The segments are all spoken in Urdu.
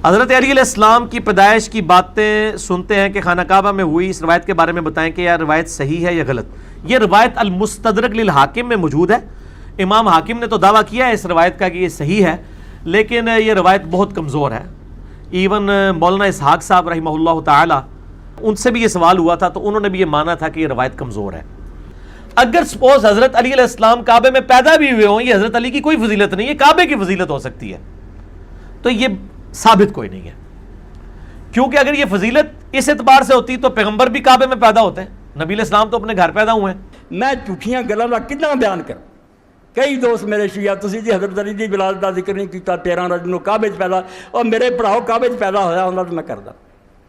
حضرت علی علیہ السلام کی پیدائش کی باتیں سنتے ہیں کہ خانہ کعبہ میں ہوئی، اس روایت کے بارے میں بتائیں کہ یہ روایت صحیح ہے یا غلط؟ یہ روایت المستدرک للحاکم میں موجود ہے۔ امام حاکم نے تو دعویٰ کیا ہے اس روایت کا کہ یہ صحیح ہے، لیکن یہ روایت بہت کمزور ہے۔ ایون مولانا اسحاق صاحب رحمہ اللہ تعالی، ان سے بھی یہ سوال ہوا تھا تو انہوں نے بھی یہ مانا تھا کہ یہ روایت کمزور ہے۔ اگر سپوز حضرت علی علیہ السلام کعبے میں پیدا بھی ہوئے ہوں، یہ حضرت علی کی کوئی فضیلت نہیں ہے، کعبے کی فضیلت ہو سکتی ہے، تو یہ ثابت کوئی نہیں ہے، کیونکہ اگر یہ فضیلت اس اعتبار سے ہوتی تو پیغمبر بھی کعبے میں پیدا ہوتے ہیں، نبی علیہ السلام تو اپنے گھر پیدا ہوئے ہیں۔ میں جھوٹیاں گلاں دا کتنا بیان کروں؟ کئی دوست میرے شیعہ تسی جی حضرت علی دی ولادت دا ذکر نہیں کیتا، 13 رجب نو کعبے پیدا، اور میرے بھراؤ کعبے پیدا ہویا ہوندا تو میں کردا،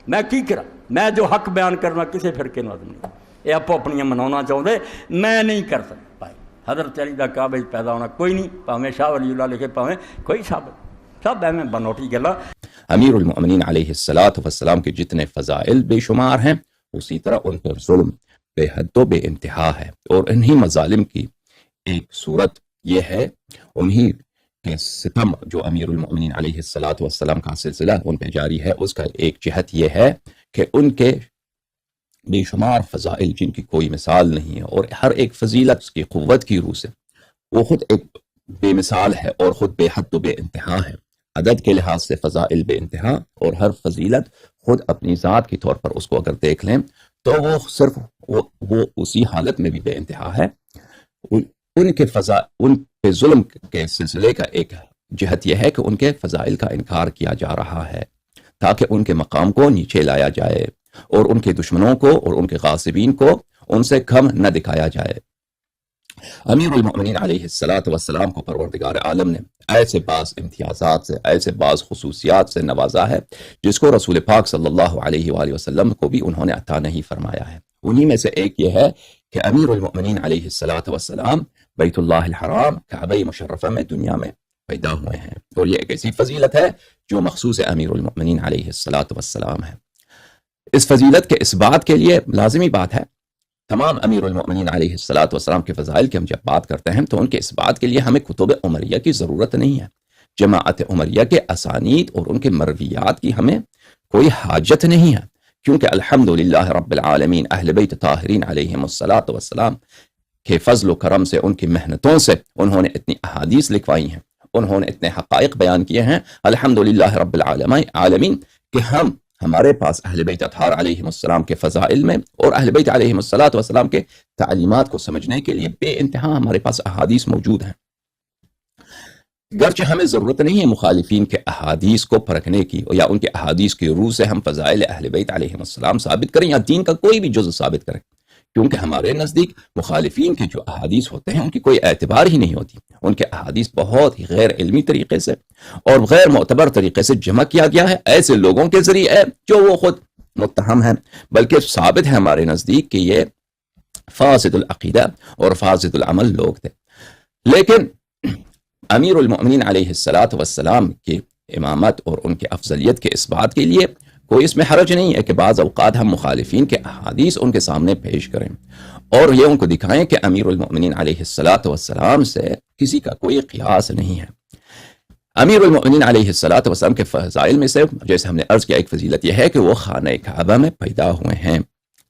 میں کی کرا؟ میں جو حق بیان کرنا کسی فرقے نو نہیں، یہ آپ اپنیاں منانا چاہتے، میں نہیں کر سکتا بھائی۔ حضرت علی دا کعبے پیدا ہونا کوئی نہیں، پاویں شاہ ولی اللہ لکھے پاویں کوئی ثابت، سب ایویں بنوٹی گلا۔ امیر المؤمنین علیہ السلام کے جتنے فضائل بے شمار ہیں، اسی طرح ان پر ظلم بے حد و بے انتہا ہے، اور انہی مظالم کی ایک صورت یہ ہے، انہی کے ستم جو امیر المؤمنین علیہ السلام کا سلسلہ ان پہ جاری ہے، اس کا ایک جہت یہ ہے کہ ان کے بے شمار فضائل جن کی کوئی مثال نہیں ہے، اور ہر ایک فضیلت اس کی قوت کی روح سے وہ خود ایک بے مثال ہے اور خود بے حد و بے انتہا ہے۔ عدد کے لحاظ سے فضائل بے انتہا، اور ہر فضیلت خود اپنی ذات کے طور پر اس کو اگر دیکھ لیں تو وہ صرف وہ اسی حالت میں بھی بے انتہا ہے۔ ان پہ ظلم کے سلسلے کا ایک جہت یہ ہے کہ ان کے فضائل کا انکار کیا جا رہا ہے تاکہ ان کے مقام کو نیچے لایا جائے، اور ان کے دشمنوں کو اور ان کے غاصبین کو ان سے کم نہ دکھایا جائے۔ امیر المؤمنین علیہ السلام کو پروردگار عالم نے ایسے بعض امتیازات سے، ایسے بعض خصوصیات سے نوازا ہے جس کو رسول پاک صلی اللہ علیہ وآلہ وسلم کو بھی انہوں نے عطا نہیں فرمایا ہے۔ انہی میں سے ایک یہ ہے کہ امیر المؤمنین علیہ السلام بیت اللہ الحرام کعبہ مشرفہ میں دنیا میں پیدا ہوئے ہیں، اور یہ ایک ایسی فضیلت ہے جو مخصوص امیر المؤمنین علیہ السلام ہے۔ اس فضیلت کے اس بات کے لیے لازمی بات ہے، تمام امیر المؤمنین علیہ السلام کے فضائل کی ہم جب بات کرتے ہیں تو ان کے اس بات کے لیے ہمیں کتب عمریہ کی ضرورت نہیں ہے، جماعت عمریہ کے اسانید اور ان کے مرویات کی ہمیں کوئی حاجت نہیں ہے، کیونکہ الحمدللہ رب العالمین اہل بیت طاہرین علیہم السلام کے فضل و کرم سے، ان کی محنتوں سے انہوں نے اتنی احادیث لکھوائی ہیں، انہوں نے اتنے حقائق بیان کیے ہیں الحمدللہ رب العالمین کہ ہمارے پاس اہل بیت اطہار علیہم السلام کے فضائل میں اور اہل بیت علیہم السلام کے تعلیمات کو سمجھنے کے لیے بے انتہا ہمارے پاس احادیث موجود ہیں۔ گرچہ ہمیں ضرورت نہیں ہے مخالفین کے احادیث کو پرکھنے کی، یا ان کے احادیث کی روح سے ہم فضائل اہل بیت علیہم السلام ثابت کریں یا دین کا کوئی بھی جزء ثابت کریں، کیونکہ ہمارے نزدیک مخالفین کے جو احادیث ہوتے ہیں ان کی کوئی اعتبار ہی نہیں ہوتی، ان کے احادیث بہت ہی غیر علمی طریقے سے اور غیر معتبر طریقے سے جمع کیا گیا ہے ایسے لوگوں کے ذریعے جو وہ خود متہم ہیں، بلکہ ثابت ہے ہمارے نزدیک کہ یہ فاسد العقیدہ اور فاسد العمل لوگ تھے۔ لیکن امیر المؤمنین علیہ السلام کی امامت اور ان کی افضلیت کے اس بات کے لیے کوئی اس میں حرج نہیں ہے کہ بعض اوقات ہم مخالفین کے احادیث ان کے سامنے پیش کریں اور یہ ان کو دکھائیں کہ امیر المؤمنین علیہ السلام سے کسی کا کوئی قیاس نہیں ہے۔ امیر المؤمنین علیہ السلام کے فضائل میں سے جیسے ہم نے عرض کیا ایک فضیلت یہ ہے کہ وہ خانہ کعبہ میں پیدا ہوئے ہیں،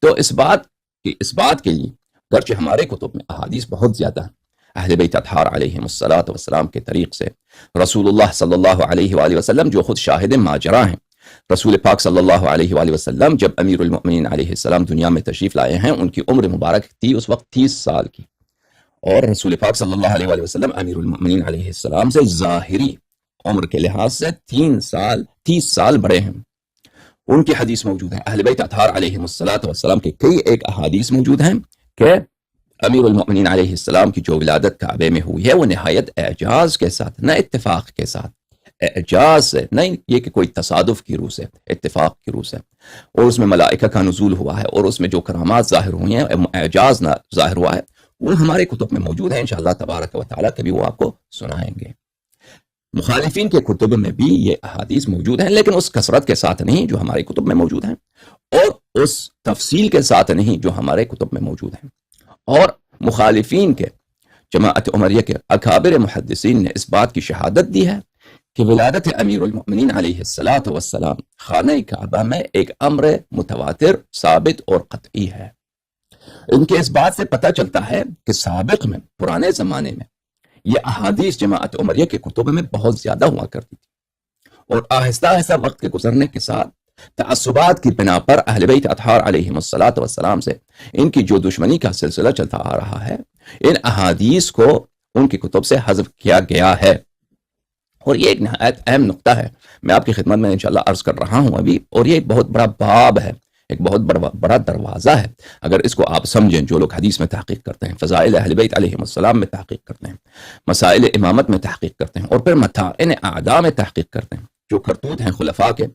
تو اس بات کے لیے گرچہ ہمارے کتب میں احادیث بہت زیادہ ہیں اہل بیت اطہار علیہم السلام کے طریق سے، رسول اللہ صلی اللہ علیہ وآلہ وسلم جو خود شاہد ماجرا ہیں، رسول پاک صلی اللہ علیہ وآلہ وسلم جب امیر المؤمنین علیہ السلام دنیا میں تشریف لائے ہیں ان کی عمر مبارک تھی اس وقت 30 سال کی، اور رسول پاک صلی اللہ علیہ وآلہ وسلم امیر المؤمنین علیہ السلام سے ظاہری عمر کے لحاظ سے 30 سال بڑے ہیں۔ ان کی حدیث موجود ہے، اہل بیت اطہار علیہم السلام کے کئی ایک احادیث موجود ہیں کہ امیر المؤمنین علیہ السلام کی جو ولادت کعبے میں ہوئی ہے وہ نہایت اعجاز کے ساتھ، نہ اتفاق کے ساتھ، اعجاز سے، نہیں یہ کہ کوئی تصادف کی روح سے، اتفاق کی روح سے، اور اس میں ملائکہ کا نزول ہوا ہے اور اس میں جو کرامات ظاہر ہوئی ہیں، اعجاز نہ ظاہر ہوا ہے، وہ ہمارے کتب میں موجود ہیں، انشاءاللہ تبارک و تعالیٰ کبھی وہ آپ کو سنائیں گے۔ مخالفین کے کتب میں بھی یہ احادیث موجود ہیں، لیکن اس کثرت کے ساتھ نہیں جو ہمارے کتب میں موجود ہیں، اور اس تفصیل کے ساتھ نہیں جو ہمارے کتب میں موجود ہیں۔ اور مخالفین کے جماعت عمریہ کے اکابر محدثین نے اس بات کی شہادت دی ہے کہ ولادت امیر المؤمنین علیہ الصلاۃ والسلام خانہ کعبہ میں ایک امر متواتر ثابت اور قطعی ہے۔ ان کے اس بات سے پتہ چلتا ہے کہ سابق میں پرانے زمانے میں یہ احادیث جماعت عمریہ کے کتب میں بہت زیادہ ہوا کرتی تھی، اور آہستہ آہستہ وقت کے گزرنے کے ساتھ تعصبات کی بنا پر اہل بیت اطہار علیہم الصلاۃ والسلام سے ان کی جو دشمنی کا سلسلہ چلتا آ رہا ہے، ان احادیث کو ان کی کتب سے حذف کیا گیا ہے۔ اور یہ ایک نہایت اہم نقطہ ہے، میں آپ کی خدمت میں انشاءاللہ عرض کر رہا ہوں ابھی، اور یہ ایک بہت بڑا باب ہے، ایک بہت بڑا دروازہ ہے۔ اگر اس کو آپ سمجھیں، جو لوگ حدیث میں تحقیق کرتے ہیں، فضائل اہل بیت علیہم السلام میں تحقیق کرتے ہیں، مسائل امامت میں تحقیق کرتے ہیں، اور پھر متاعن اعداء میں تحقیق کرتے ہیں، جو کرتوت ہیں خلفاء کے،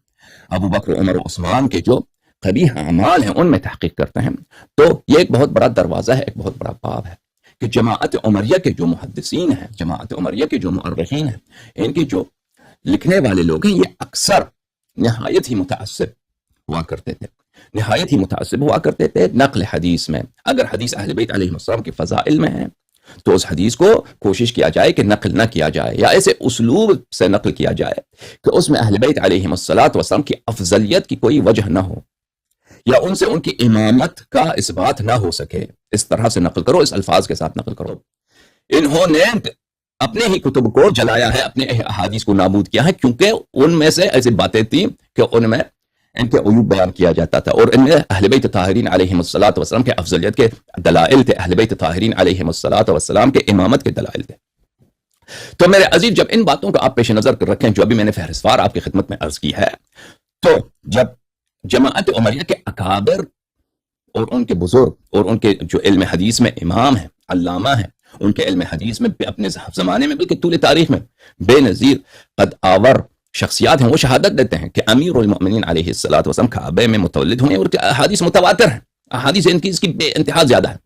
ابو بکر، عمر و عثمان کے جو قبیح اعمال ہیں ان میں تحقیق کرتے ہیں، تو یہ ایک بہت بڑا دروازہ ہے، ایک بہت بڑا باب ہے کہ جماعت عمریہ کے جو محدثین ہیں، جماعت عمریہ کے جو مؤرخین ہیں، ان کے جو لکھنے والے لوگ ہیں، یہ اکثر نہایت ہی متعصب ہوا کرتے تھے، نہایت ہی متعصب ہوا کرتے تھے نقل حدیث میں۔ اگر حدیث اہل بیت علیہ السلام کے فضائل میں ہے تو اس حدیث کو کوشش کیا جائے کہ نقل نہ کیا جائے، یا ایسے اسلوب سے نقل کیا جائے کہ اس میں اہل بیت علیہم السلام کی افضلیت کی کوئی وجہ نہ ہو، یا ان سے ان کی امامت کا اثبات نہ ہو سکے۔ اس طرح سے نقل کرو، اس الفاظ کے ساتھ نقل کرو۔ انہوں نے اپنے ہی کتب کو جلایا ہے، اپنے احادیث کو نابود کیا ہے، کیونکہ ان میں سے ایسی باتیں تھیں کہ ان میں ان کے عیوب بیان کیا جاتا تھا، اور ان میں اہل بیت طاہرین علیہم السلام کے افضلیت کے دلائل تھے، اہل بیت طاہرین علیہم السلام کے امامت کے دلائل تھے۔ تو میرے عزیز، جب ان باتوں کو آپ پیش نظر رکھیں جو ابھی میں نے فہرستوار آپ کی خدمت میں عرض کی ہے، تو جب جماعت عمریہ کے اکابر اور ان کے بزرگ اور ان کے جو علم حدیث میں امام ہیں، علامہ ہیں، ان کے علم حدیث میں اپنے زمانے میں بلکہ طول تاریخ میں بے نظیر قد آور شخصیات ہیں، وہ شہادت دیتے ہیں کہ امیر المؤمنین علیہ السلام کعبے میں متولد ہوئے، اور احادیث متواتر ہیں، احادیث ان کی اس کی بے انتہا زیادہ ہے۔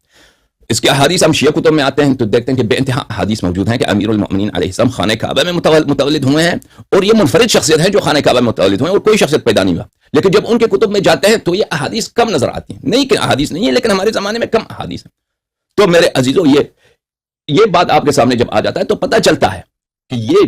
اس کے احادیث ہم شیعہ کتب میں آتے ہیں تو دیکھتے ہیں کہ بے انتہا احادیث موجود ہیں کہ امیر المؤمنین علیہ السلام خانہ کعبہ میں متولد ہوئے ہیں، اور یہ منفرد شخصیت ہے جو خانہ کعبہ میں متولد ہوئے ہیں، اور کوئی شخصیت پیدا نہیں ہوا۔ لیکن جب ان کے کتب میں جاتے ہیں تو یہ احادیث کم نظر آتی ہیں، نہیں کہ احادیث نہیں ہے، لیکن ہمارے زمانے میں کم احادیث ہیں۔ تو میرے عزیزوں، یہ بات آپ کے سامنے جب آ جاتا ہے تو پتہ چلتا ہے کہ یہ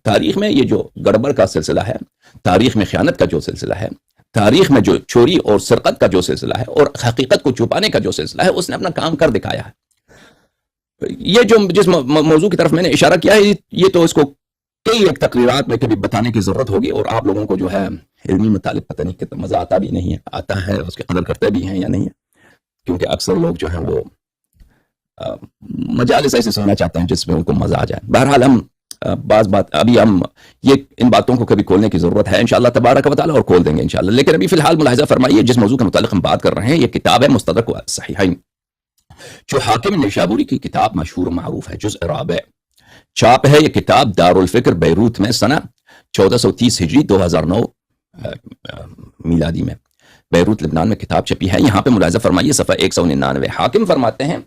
تاریخ میں یہ جو گڑبڑ کا سلسلہ ہے، تاریخ میں خیانت کا جو سلسلہ ہے، تاریخ میں جو چوری اور سرقت کا جو سلسلہ ہے، اور حقیقت کو چھپانے کا جو سلسلہ ہے، اس نے اپنا کام کر دکھایا ہے۔ یہ جو جس موضوع کی طرف میں نے اشارہ کیا ہے، یہ تو اس کو کئی ایک تقریرات میں کبھی بتانے کی ضرورت ہوگی، اور آپ لوگوں کو جو ہے علمی مطالب پتہ نہیں کتنا مزہ آتا بھی نہیں ہے، آتا ہے، اس کی قدر کرتے بھی ہیں یا نہیں ہے، کیونکہ اکثر لوگ جو ہیں وہ مجالس ایسے سننا چاہتے ہیں جس میں ان کو مزہ آ جائے۔ بہرحال ہم ابھی ہم ان باتوں کو کبھی کھولنے کی ضرورت ہے انشاءاللہ تبارک و تعالی، اور کھول دیں گے انشاءاللہ، لیکن ابھی فی الحال ملاحظہ فرمائیے جس موضوع کے متعلق ہم بات کر رہے ہیں، یہ کتاب ہے مستدرک الصحیحین، جو حاکم نیشابوری کی کتاب مشہور و معروف ہے، جزء رابع چاپ ہے۔ یہ کتاب دارالفکر بیروت میں سنہ 1430 ہجری 2009 میلادی میں بیروت لبنان میں کتاب چھپی ہے۔ یہاں پہ ملاحظہ فرمائیے صفحہ 199، حاکم فرماتے ہیں،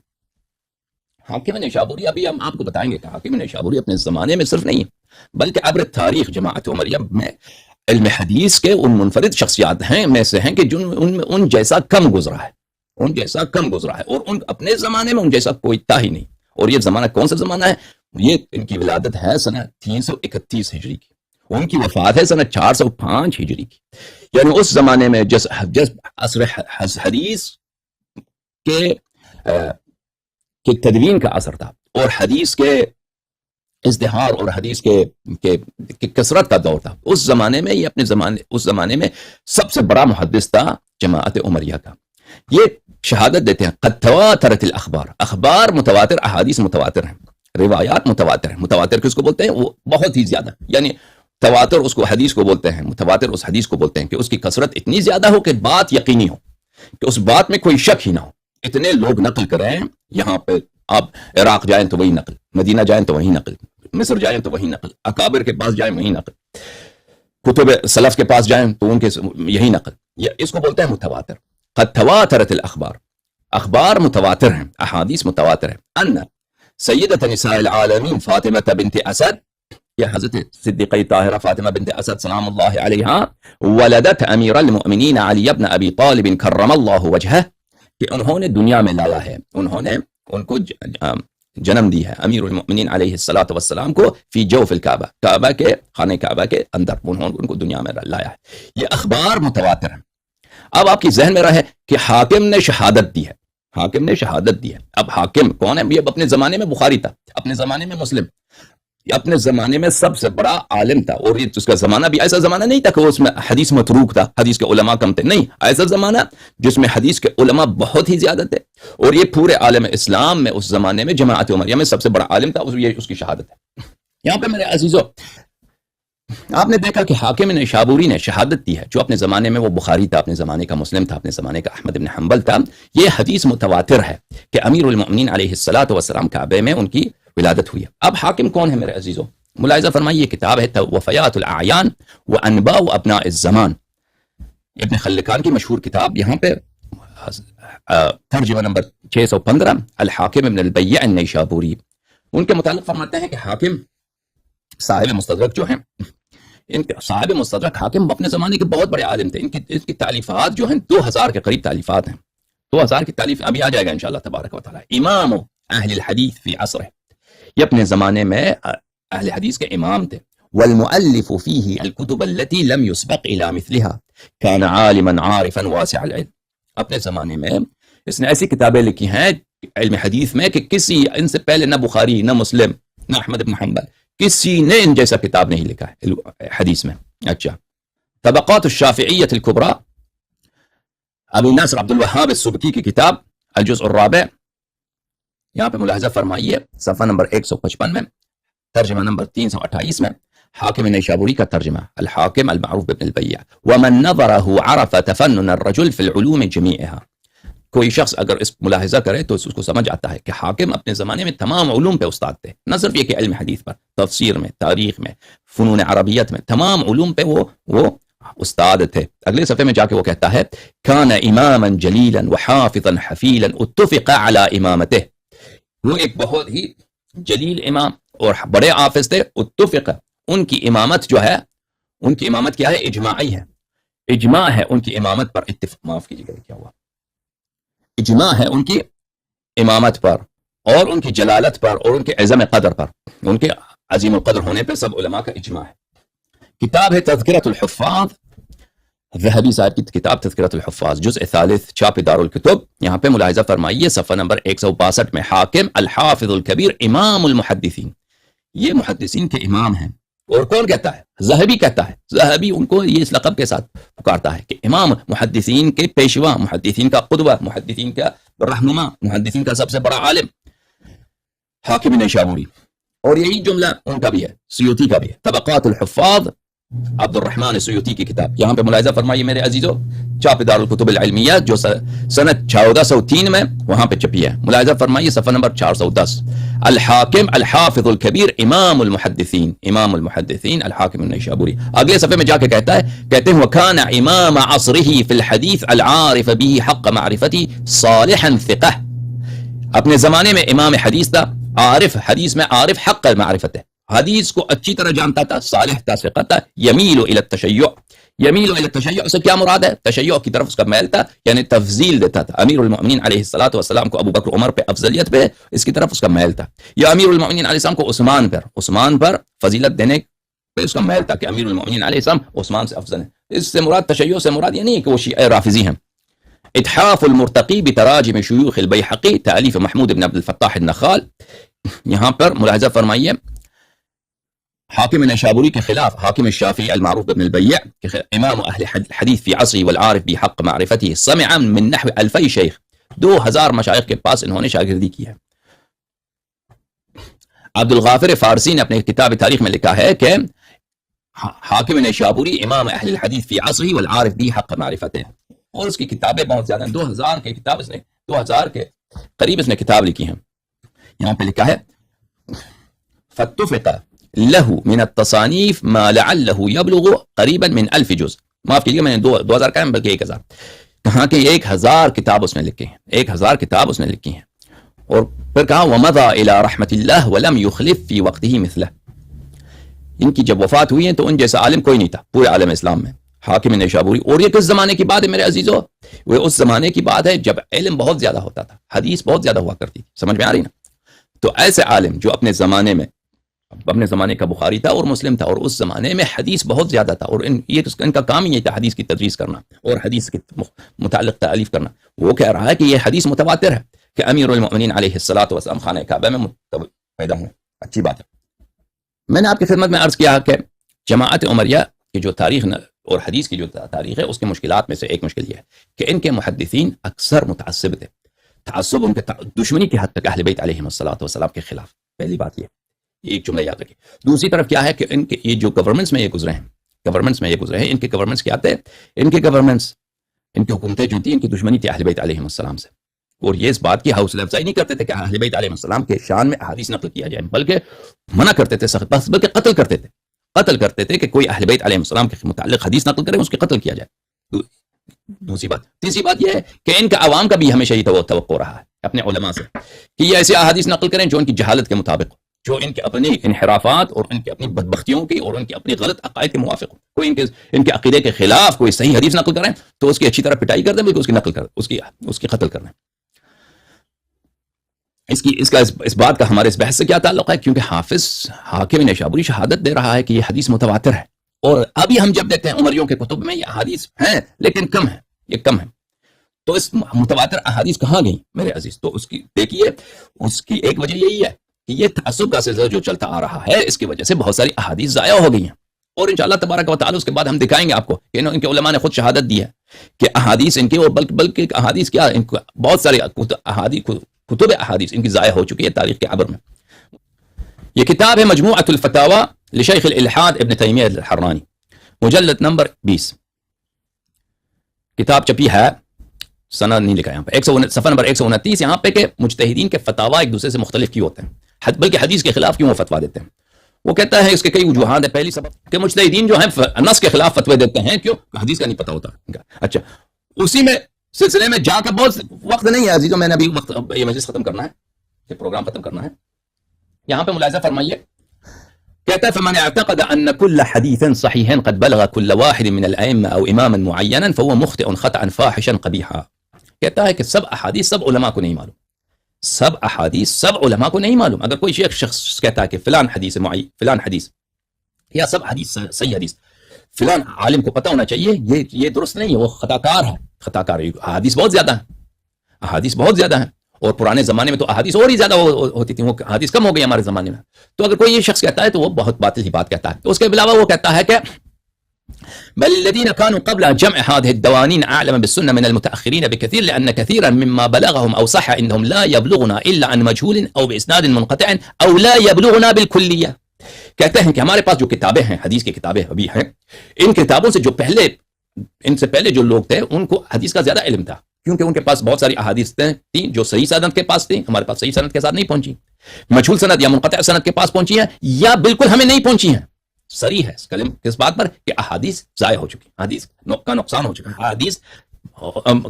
حاکم نیشابوری، ابھی ہم آپ کو بتائیں گے کہ حاکم نیشابوری اپنے زمانے میں صرف نہیں بلکہ عبر تاریخ جماعت عمریہ میں علم حدیث کے ان منفرد شخصیات ہیں میں سے ہیں کہ جن میں ان جیسا کم گزرا ہے، ان جیسا کم گزرا ہے، اور ان اپنے زمانے میں ان جیسا کوئی تھا ہی نہیں۔ اور یہ زمانہ کون سا زمانہ ہے؟ یہ ان کی ولادت ہے سنہ 331 ہجری کی، ان کی وفات ہے سنہ 405 ہجری کی، یعنی اس زمانے میں جس عصر حدیث کے تدوین کا اثر تھا، اور حدیث کے ازدہار اور حدیث کے کثرت کا دور تھا، اس زمانے میں یہ اس زمانے میں سب سے بڑا محدث تھا جماعت عمریہ کا۔ یہ شہادت دیتے ہیں قد تواترت الاخبار، اخبار متواتر، احادیث متواتر ہیں، روایات متواتر ہیں۔ متواتر کس کو بولتے ہیں؟ وہ بہت ہی زیادہ، یعنی تواتر اس کو حدیث کو بولتے ہیں، متواتر اس حدیث کو بولتے ہیں کہ اس کی کثرت اتنی زیادہ ہو کہ بات یقینی ہو، کہ اس بات میں کوئی شک ہی نہ ہو۔ اتنے لوگ نقل کریں، یہاں پہ آپ عراق جائیں تو وہی نقل، مدینہ جائیں تو وہی نقل، مصر جائیں تو وہی نقل، اکابر کے پاس جائیں وہی نقل، کتب سلف کے پاس جائیں تو ان کے یہی نقل، اس کو بولتے ہیں متواتر۔ قد تواترت الاخبار، اخبار متواتر ہیں، احادیث متواتر ہیں۔ ان سیدۃ نساء العالمین فاطمہ بنت اسد، یہ حضرت صدیقہ طاہرہ فاطمہ بنت اسد سلام اللہ علیہا، ولدت امیر المؤمنین علی بن ابی طالب کرم اللہ وجہہ، کہ انہوں نے دنیا میں لایا ہے، انہوں نے ان کو جنم دی ہے امیر المؤمنین علیہ الصلوۃ والسلام کو فی جوف الکعبہ، کعبہ کے خانہ کعبہ کے اندر انہوں نے ان کو دنیا میں لایا ہے۔ یہ اخبار متواتر ہیں۔ اب آپ کی ذہن میں رہے کہ حاکم نے شہادت دی ہے، حاکم نے شہادت دی ہے۔ اب حاکم کون ہے؟ یہ اپنے زمانے میں بخاری تھا، اپنے زمانے میں مسلم، اپنے زمانے میں سب سے بڑا عالم تھا، اور یہ اس کا زمانہ بھی ایسا زمانہ نہیں تھا کہ اس میں حدیث متروک تھا، حدیث کے علماء کم تھے، نہیں، ایسا زمانہ جس میں حدیث کے علماء بہت ہی زیادہ تھے، اور یہ پورے عالم اسلام میں اس زمانے میں جماعت عمریہ میں سب سے بڑا عالم تھا، یہ اس کی شہادت ہے۔ یہاں پہ میرے عزیزو آپ نے دیکھا کہ حاکم نیشابوری نے شہادت دی ہے، جو اپنے زمانے میں وہ بخاری تھا، اپنے زمانے کا مسلم تھا، اپنے زمانے کا احمد بن حنبل تھا۔ یہ حدیث متواتر ہے کہ امیر المؤمنین علیہ الصلوۃ والسلام کعبے میں ان کی ولادت ہوئی ہے۔ اب حاکم کون ہے میرے عزیزو؟ ملاحظہ فرمائیے، یہ کتاب ہے وفیات الاعیان وانباء ابناء الزمان، ابن خلکان کی مشہور کتاب۔ یہاں پہ ترجمہ نمبر 615 الحاکم ابن البیع النیشابوری، ان کے متعلق فرماتے ہیں کہ حاکم صاحب مستدرک جو ہیں، ان کے صاحب مستدرک حاکم اپنے زمانے کے بہت بڑے عالم تھے۔ ان کی تعلیفات جو ہیں 2000 کے قریب تعلیفات ہیں، 2000 کی تعلیف ابھی آ جائے گا انشاءاللہ تبارک و تعالی۔ امام اہل الحدیث فی عصرہ، یہ اپنے زمانے میں اہل حدیث کے امام تھے۔ والمؤلف فیہ الکتب التي لم يسبق الى مثلها كان عالما عارفا واسع العلم، اپنے زمانے میں اس نے ایسی کتابیں لکھی ہیں علم حدیث میں کہ کسی ان سے پہلے نہ بخاری، نہ مسلم، نہ احمد بن حنبل، کسی نے ان جیسا کتاب نہیں لکھا ہے حدیث میں۔ اچھا، طبقات الشافعیۃ الکبریٰ، ابو ناصر عبد الوہاب السبکی کی کتاب الجزء الرابع، یہاں پہ ملاحظہ فرمائیے صفحہ نمبر 155 میں، ترجمہ نمبر 328 میں، حاکم نیشابوری کا ترجمہ، الحاکم المعروف بابن البیع، ومن نظرہ عرف تفنن الرجل فی العلوم جمیعها۔ کوئی شخص اگر اس ملاحظہ کرے تو اس کو سمجھ آتا ہے کہ حاکم اپنے زمانے میں تمام علوم پہ استاد تھے، نہ صرف یہ کہ علم حدیث پر، تفسیر میں، تاریخ میں، فنون عربیت میں، تمام علوم پہ وہ استاد تھے۔ اگلے صفحے میں جا کے وہ کہتا ہے کان اماما جلیلا وحافظا حفیلا اتفق علی امامتہ، وہ ایک بہت ہی جلیل امام اور بڑے حافظ تھے، اتفق، ان کی امامت جو ہے، ان کی امامت کیا ہے؟ اجماعی ہے، اجماع ہے ان کی امامت پر، اتفاق، معاف کیجیے گا کیا ہوا، اجماع ہے ان کی امامت پر اور ان کی جلالت پر اور ان کے عظم قدر پر، ان کے عظیم القدر ہونے پر سب علماء کا اجماع ہے۔ کتاب ہے تذکرۃ الحفاظ، ذہبی صاحب کی کتاب تذکرۃ الحفاظ، جزء ثالث، چھاپ دار الکتب۔ یہاں پہ ملاحظہ فرمائیے صفحہ نمبر 162 میں، حاکم الحافظ الکبیر امام المحدثین، یہ محدثین کے امام ہیں۔ اور کون کہتا ہے؟ ذہبی کہتا ہے، ذہبی ان کو یہ اس لقب کے ساتھ پکارتا ہے کہ امام، محدثین کے پیشوا، محدثین کا قدوہ، محدثین کا رہنما، محدثین کا سب سے بڑا عالم حاکم نیشابوری۔ اور یہی جملہ ان کا بھی ہے، سیوطی کا بھی ہے، طبقات الحفاظ، عبد الرحمن سیوطی کی کتاب۔ یہاں پہ ملاحظہ فرمائیے میرے عزیزو، چھاپ دار الکتب العلمیہ جو سنت 1403 میں وہاں پہ چھپی ہے، ملاحظہ فرمائیے صفحہ نمبر 410، الحاکم الحافظ الکبیر امام المحدثین، امام المحدثین الحاکم النیشابوری۔ اگلے صفحے میں جا کے کہتے ہیں وکان امام عصرہ فی الحدیث العارف به حق معرفتی صالحا ثقہ، اپنے زمانے میں امام حدیث تھا، عارف، حدیث میں عارف، حق معرفت ہے، حدیث کو اچھی طرح جانتا تھا، صالح تھا، ثقہ تھا، یمیل الی التشیع، یمیل الی التشیع سے کیا مراد ہے؟ تشیع کی طرف اس کا میل تھا، یعنی تفضیل دیتا تھا، امیر المؤمنین علیہ الصلوۃ والسلام کو ابو بکر عمر پہ افضلیت پہ اس کی طرف اس کا میل تھا، یا امیر المؤمنین علیہ السلام کو عثمان پر فضیلت دینے پہ اس کا میل تھا کہ امیر المؤمنین علیہ السلام عثمان سے افضل ہیں۔ اس سے مراد، تشیع سے مراد یہ نہیں ہے کہ وہ شیعہ رافضی ہیں۔ اتحاف المرتقی بتراجم شیوخ البیہقی، تالیف محمود بن عبد الفتاح النخال۔ یہاں پر ملاحظہ فرمائیے حاکم نیشابوری کے خلاف حاکم الشافعی المعروف بابن البیع، امام اہل حدیث فی عصری والعارف بحق معرفتی، سمع من نحو 2000 شیخ، 2000 مشائخ کے پاس انہوں نے شاگردی کی ہے۔ عبد الغافر فارسی نے اپنے کتاب تاریخ میں لکھا ہے کہ حاکم نیشابوری امام اہل الحدیث فی عصری والعارف بحق معرفتی، اور اس کی کتابیں بہت زیادہ ہیں، 2000 کے کتاب اس نے 2000 کے قریب اس نے کتاب لکھی ہیں۔ یہاں پہ لکھا ہے فاتفق له من التصانیف ما لعله يبلغ قریبا من 1000 جزء، معاف کیجیے میں نے 2000 کہا بلکہ 1000، کہا کہ 1000 کتاب اس نے لکھی ہیں، 1000 کتاب اس نے لکھی ہیں۔ اور پھر کہا ومضى الى رحمت اللہ ولم يخلف في وقته مثله، ان کی جب وفات ہوئی ہے تو ان جیسا عالم کوئی نہیں تھا پورے عالم اسلام میں، حاکم نیشابوری۔ اور یہ کس زمانے کی بات ہے میرے عزیزو؟ وہ اس زمانے کی بات ہے جب علم بہت زیادہ ہوتا تھا، حدیث بہت زیادہ ہوا کرتی، سمجھ میں آ رہی نا؟ تو ایسے عالم جو اپنے زمانے کا بخاری تھا اور مسلم تھا، اور اس زمانے میں حدیث بہت زیادہ تھا، اور ان کا کام ہی تھا حدیث کی تدریس کرنا اور حدیث کے متعلق تعلیف کرنا، وہ کہہ رہا ہے کہ یہ حدیث متواتر ہے کہ امیر المؤمنین علیہ الصلوۃ والسلام خانہ کعبہ میں پیدا ہوئے. اچھی بات ہے. میں نے آپ کی خدمت میں عرض کیا کہ جماعت عمریہ کی جو تاریخ اور حدیث کی جو تاریخ ہے، اس کے مشکلات میں سے ایک مشکل یہ ہے کہ ان کے محدثین اکثر متعصب تھے. تعصب ان کے دشمنی کی حد تک اہل بیت علیہم الصلوۃ والسلام کے خلاف. پہلی بات یہ ایک جملہ یاد رکھیے. دوسری طرف کیا ہے کہ ان کے یہ جو گورنمنٹس میں یہ گزرے ہیں، ان کے گورنمنٹس کیا تھے؟ ان کے حکومتیں جو تھیں، ان کی دشمنی تھی اہل بیت علیہم السلام سے، اور یہ اس بات کی حوصلہ افزائی نہیں کرتے تھے کہ اہل بیت علیہم السلام کے شان میں احادیث نقل کیا جائے، بلکہ منع کرتے تھے سخت، بلکہ قتل کرتے تھے کہ کوئی اہل بیت علیہم السلام کے متعلق حدیث نقل کرے، اس کے قتل کیا جائے. دوسری بات. تیسری بات یہ ہے کہ ان کا عوام کا بھی ہمیشہ یہ توقع رہا ہے اپنے علماء سے کہ یہ ایسی احادیث نقل کریں جو ان کی جہالت کے مطابق ہو، جو ان کے اپنے انحرافات اور ان کے اپنی بدبختیوں کی اور ان کے اپنی غلط عقائد کے موافق ہو. کوئی ان کے عقیدے کے خلاف کوئی صحیح حدیث نقل کریں تو اس کی اچھی طرح پٹائی کر دیں، بلکہ اس کی نقل کر اس کی قتل کرنا. اس بات کا ہمارے اس بحث سے کیا تعلق ہے؟ کیونکہ حافظ حاکم نیشابوری شہادت دے رہا ہے کہ یہ حدیث متواتر ہے، اور ابھی ہم جب دیکھتے ہیں عمریوں کے کتب میں یہ احادیث ہیں لیکن کم ہے. تو اس متواتر احادیث کہاں گئیں میرے عزیز؟ تو اس کی ایک وجہ یہی ہے کہ یہ تعصب کا سلسلہ جو چلتا آ رہا ہے، اس کی وجہ سے بہت ساری احادیث ضائع ہو گئی ہیں. اور انشاءاللہ تبارک و تعالی اس کے بعد ہم دکھائیں گے آپ کو کہ ان کے علماء نے خود شہادت دی ہے کہ احادیث ان کی، اور بلکہ احادیث کیا، ان کو بہت سارے کتب احادیث ان کی ضائع ہو چکی ہے تاریخ کے عبر میں. یہ کتاب ہے مجموعۃ الفتاوی لشیخ الالحاد ابن تیمیہ الحرانی، مجلد نمبر 20. کتاب چپی ہے، سند نہیں لکھا یہاں پہ، صفحہ نمبر 129 یہاں پہ کہ مجتہدین کے فتاوی ایک دوسرے سے مختلف کیوں ہوتے ہیں، بلکہ حدیث کے خلاف کیوں وہ فتویٰ دیتے ہیں. وہ کہتا ہے اس کے کئی وجوہات ہیں. پہلی سبب کہ مجتہدین جو ہیں نص کے خلاف فتوے دیتے ہیں، کیوں؟ حدیث کا نہیں پتہ ہوتا. اچھا، اسی میں سلسلے میں جا کر بہت وقت نہیں ہے عزیزوں، میں نے ابھی یہ مجلس ختم کرنا ہے، یہ پروگرام ختم کرنا ہے. یہاں پہ ملاحظہ فرمائیے، کہتا ہے فمن اعتقد ان كل حديث صحيح قد بلغ كل واحد من الائمه او اماما معينا فهو مخطئ خطأ فاحشا قبيحا. کہتا ہے کہ سب احادیث سب علماء کو نہیں معلوم، سب احادیث سب علماء کو نہیں معلوم. اگر کوئی شخص کہتا ہے کہ فلان حدیث یا سب حدیث صحیح حدیث فلان عالم کو پتہ ہونا چاہیے، یہ درست نہیں ہے، وہ خطا کار ہے. احادیث بہت زیادہ ہیں، اور پرانے زمانے میں تو احادیث اور ہی زیادہ ہوتی تھی، وہ احادیث کم ہو گئی ہمارے زمانے میں. تو اگر کوئی یہ شخص کہتا ہے تو وہ بہت باطل ہی بات کہتا ہے. تو اس کے علاوہ وہ کہتا ہے کہ بل الذين كانوا قبل جمع هذه الدوانين اعلم بالسنه من المتاخرين بكثير لان كثيرا مما بلغهم او صح انهم لا يبلغنا الا عن مجهول او باسناد منقطع او لا يبلغنا بالكليه. کہتے ہیں کہ ہمارے پاس جو کتابیں ہیں، حدیث کی کتابیں ابھی ہیں، ان کتابوں سے ان سے پہلے جو لوگ تھے ان کو حدیث کا زیادہ علم تھا، کیونکہ ان کے پاس بہت ساری احادیث تھیں جو صحیح سند کے پاس تھیں، ہمارے پاس صحیح سند کے ساتھ نہیں پہنچی، مجہول سند یا منقطع سند کے پاس پہنچی ہیں، یا بالکل ہمیں نہیں پہنچی ہیں. صریح ہے اس کلم کس بات پر کہ احادیث ضائع ہو چکی، حدیث کا نقصان ہو چکا ہے، احادیث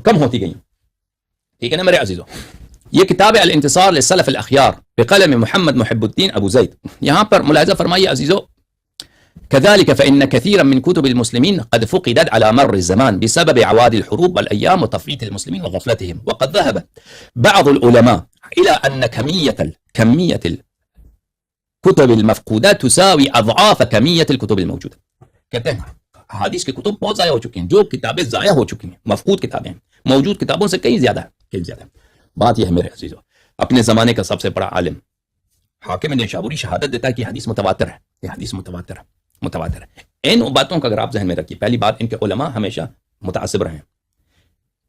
کم ہوتی گئی. ٹھیک ہے نا میرے عزیزو؟ یہ کتاب الانتصار للسلف الاخیار بقلم محمد محب الدین ابو زید. یہاں پر ملاحظہ فرمائیے عزیزو، كذلك فإن كثيرا من كتب المسلمين قد فقدت على مر الزمان بسبب عواد الحروب والأيام وتفريط المسلمين وغفلتهم، وقد ذهب بعض العلماء إلى أن كمية الكتب المفقودة تساوي أضعاف كمية الكتب الموجودة. کہتے ہیں حدیث کی کتب بہت ضائع ہو چکی ہیں، جو کتابیں ضائع ہو چکی ہیں، مفقود کتابیں ہیں، موجود کتابوں سے کئی زیادہ ہے. بات یہ ہے میرے عزیزو، اپنے زمانے کا سب سے بڑا عالم حاکم نیشابوری شہادت دیتا ہے کہ حدیث متواتر ہے، یہ حدیث متواتر ہے. ان باتوں کا اگر آپ ذہن میں رکھیے، پہلی بات ان کے علماء ہمیشہ متعصب رہے ہیں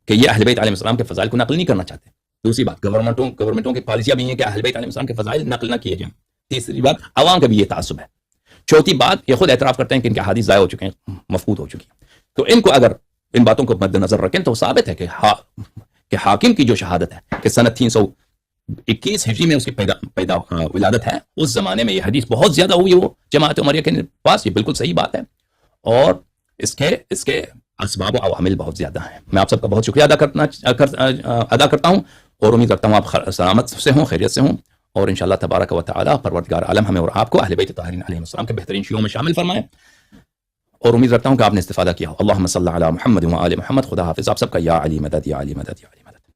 کہ یہ اہل بیت علیہ السلام کے فضائل کو نقل نہیں کرنا چاہتے. دوسری بات گورنمنٹوں کی پالیسیاں بھی ہیں کہ اہل بیت علیہ السلام کے فضائل نقل نہ کیے جائیں. تیسری بات عوام کا بھی یہ تعصب ہے. چوتھی بات یہ خود اعتراف کرتے ہیں کہ ان کے حدیث ضائع ہو چکے ہیں، مفقود ہو چکی ہیں. تو ان کو اگر ان باتوں کو مد نظر رکھیں تو ثابت ہے کہ حاکم کی جو شہادت ہے کہ سنہ 321 ہجری میں اس کی پیدا ولادت ہے، اس زمانے میں یہ حدیث بہت زیادہ ہوئی وہ جماعت عمریہ کے پاس، یہ بالکل صحیح بات ہے. اور اس کے اسباب و عوامل بہت زیادہ ہیں. میں آپ سب کا بہت شکریہ ادا کرتا ہوں، اور امید رکھتا ہوں آپ سلامت سے ہوں، خیریت سے ہوں، اور انشاءاللہ تبارک و تعالی پروردگار عالم ہمیں اور آپ کو اہل بیت طاہرین علیہم السلام کے بہترین شیوعوں میں شامل فرمائے. اور امید رکھتا ہوں کہ آپ نے استفادہ کیا ہو. اللہم صلی علی محمد و آل محمد. خدا حافظ. آپ سب کا یا علی مدد، یا علی مدد، یا علی مدد.